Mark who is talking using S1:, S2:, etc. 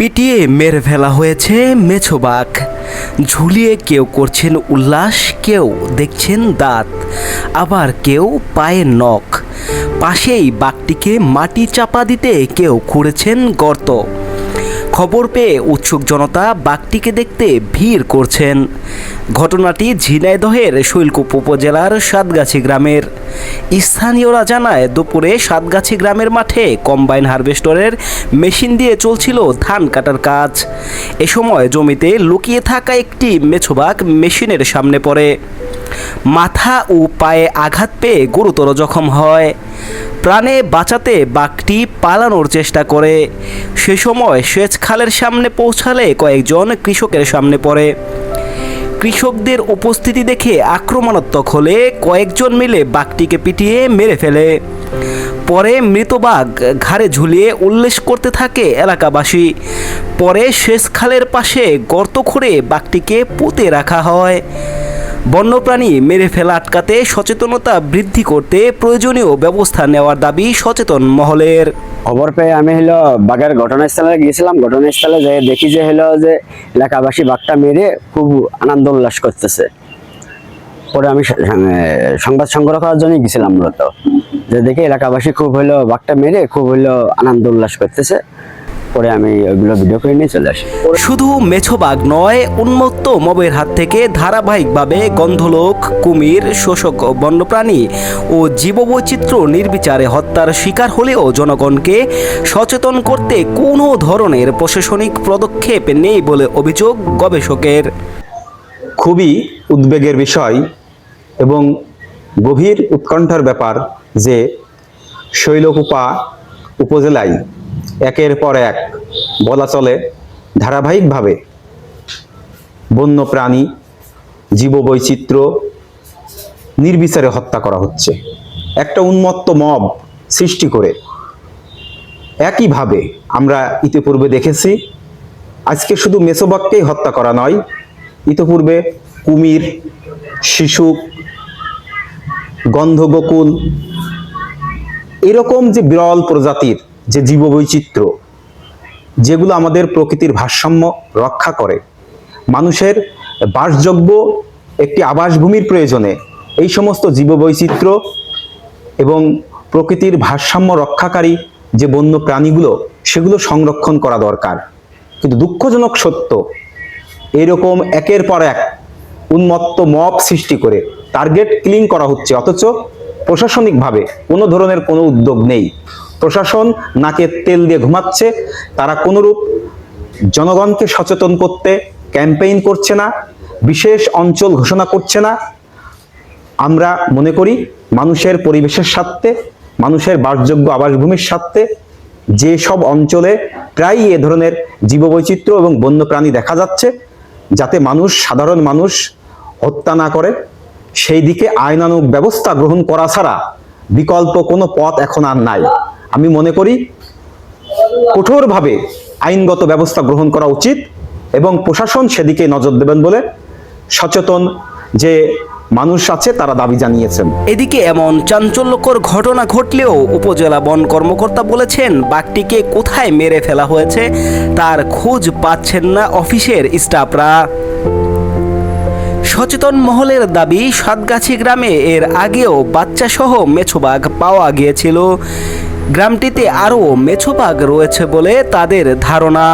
S1: পিটিয়ে মেরে ফেলা হয়েছে মেছো বাঘ। ঝুলিয়ে কেউ করছেন উল্লাস, কেউ দেখছেন দাঁত, আবার কেউ পায়ের নখ। পাশেই বাঘটিকে মাটি চাপা দিতে কেউ খুঁড়েছেন গর্ত। খবর পেয়ে উৎসুক জনতা বাঘটিকে দেখতে ভিড় করছেন। ঘটনাটি ঝিনাইদহের শৈলকুপ উপজেলার সাতগাছি গ্রামের। স্থানীয়রা জানায়, দুপুরে সাতগাছি গ্রামের মাঠে কম্বাইন হারভেস্টরের মেশিন দিয়ে চলছিল ধান কাটার কাজ। এ সময় জমিতে লুকিয়ে থাকা একটি মেছো বাঘ মেশিনের সামনে পড়ে। মাথা ও পায়ে আঘাত পেয়ে গুরুতর জখম হয়। প্রাণে বাঁচাতে বাঘটি পালানোর চেষ্টা করে। সে সময় সেচ খালের সামনে পৌঁছালে কয়েকজন কৃষকের সামনে পড়ে। কৃষকদের উপস্থিতি দেখে আক্রমণাত্মক হলে কয়েকজন মিলে বাঘটিকে পিটিয়ে মেরে ফেলে। পরে মৃত বাঘ ঘাড়ে ঝুলিয়ে উল্লাস করতে থাকে এলাকাবাসী। পরে সেচ খালের পাশে গর্ত খুঁড়ে বাঘটিকে পুঁতে রাখা হয়। বন্যপ্রাণী মেরে ফেলা আটকাতে সচেতনতা বৃদ্ধি করতে প্রয়োজনীয় ব্যবস্থা নেওয়ার দাবি সচেতন মহলের।
S2: খবর পেয়ে আমি বাঘের ঘটনাস্থলে গিয়েছিলাম। ঘটনাস্থলে যে দেখি যে যে এলাকাবাসী বাঘটা মেরে খুব আনন্দ উল্লাস করতেছে। পরে আমি সংবাদ সংগ্রহ করার জন্য গেছিলাম মূলত, যে দেখি এলাকাবাসী খুব বাঘটা মেরে খুব আনন্দ উল্লাস করতেছে। পরে আমি ওইগুলো ভিডিও করে নিয়ে চলে আসি।
S1: শুধু মেছো বাঘ নয়, উন্মত্ত মবের হাত থেকে ধারাবাহিকভাবে গন্ধলোক, কুমির, শোষক বন্যপ্রাণী ও জীববৈচিত্র্য নির্বিচারে হত্যার শিকার হলেও জনগণকে সচেতন করতে কোনো ধরনের প্রশাসনিক পদক্ষেপ নেই বলে অভিযোগ গবেষকের।
S3: খুবই উদ্বেগের বিষয় এবং গভীর উৎকণ্ঠার ব্যাপার যে শৈলকুপা উপজেলায় একের পর এক বলা চলে ধারাবাহিকভাবে বন্যপ্রাণী, জীববৈচিত্র্য নির্বিচারে হত্যা করা হচ্ছে, একটা উন্মত্ত মব সৃষ্টি করে। একইভাবে আমরা ইতিপূর্বে দেখেছি, আজকে শুধু মেছো বাঘকেই হত্যা করা নয়, ইতিপূর্বে কুমির, শিশুক, গন্ধগোকুল, এরকম যে বিরল প্রজাতির যে জীববৈচিত্র্য, যেগুলো আমাদের প্রকৃতির ভারসাম্য রক্ষা করে, মানুষের বাসযোগ্য একটি আবাসভূমির প্রয়োজনে এই সমস্ত জীববৈচিত্র্য এবং প্রকৃতির ভারসাম্য রক্ষাকারী যে বন্য প্রাণীগুলো, সেগুলো সংরক্ষণ করা দরকার। কিন্তু দুঃখজনক সত্য, এরকম একের পর এক উন্মত্ত মব সৃষ্টি করে টার্গেট কিলিং করা হচ্ছে, অথচ প্রশাসনিকভাবে কোনো ধরনের কোনো উদ্যোগ নেই। প্রশাসন নাকে তেল দিয়ে ঘুমাচ্ছে, তারা কোনোরূপ জনগণকে সচেতন করতে ক্যাম্পেইন করছে না, বিশেষ অঞ্চল ঘোষণা করছে না। আমরা মনে করি মানুষের পরিবেশের স্বার্থে, মানুষের বাসযোগ্য আবাসভূমির স্বার্থে যে সব অঞ্চলে প্রায়ই এ ধরনের জীববৈচিত্র্য এবং বন্যপ্রাণী দেখা যাচ্ছে, যাতে সাধারণ মানুষ হত্যা না করে, সেই দিকে আইনানুগ ব্যবস্থা গ্রহণ করা ছাড়া বিকল্প কোনো পথ এখন আর নাই। আমি মনে করি কঠোরভাবে আইনগত ব্যবস্থা গ্রহণ করা উচিত এবং প্রশাসন সেদিকে নজর দেবেন বলে সচেতন যে মানুষ আছে তারা দাবি জানিয়েছেন।
S1: এদিকে এমন চাঞ্চল্যকর ঘটনা ঘটলেও উপজেলা বন কর্মকর্তা বলেছেন, বাঘটিকে কোথায় মেরে ফেলা হয়েছে তার খোঁজ পাচ্ছেন না অফিসের স্টাফরা। সচেতন মহলের দাবি, সাতগাছি গ্রামে এর আগেও বাচ্চাসহ মেছো বাঘ পাওয়া গিয়েছিল। গ্রামটিতে আরও মেছো বাঘ রয়েছে বলে তাদের ধারণা।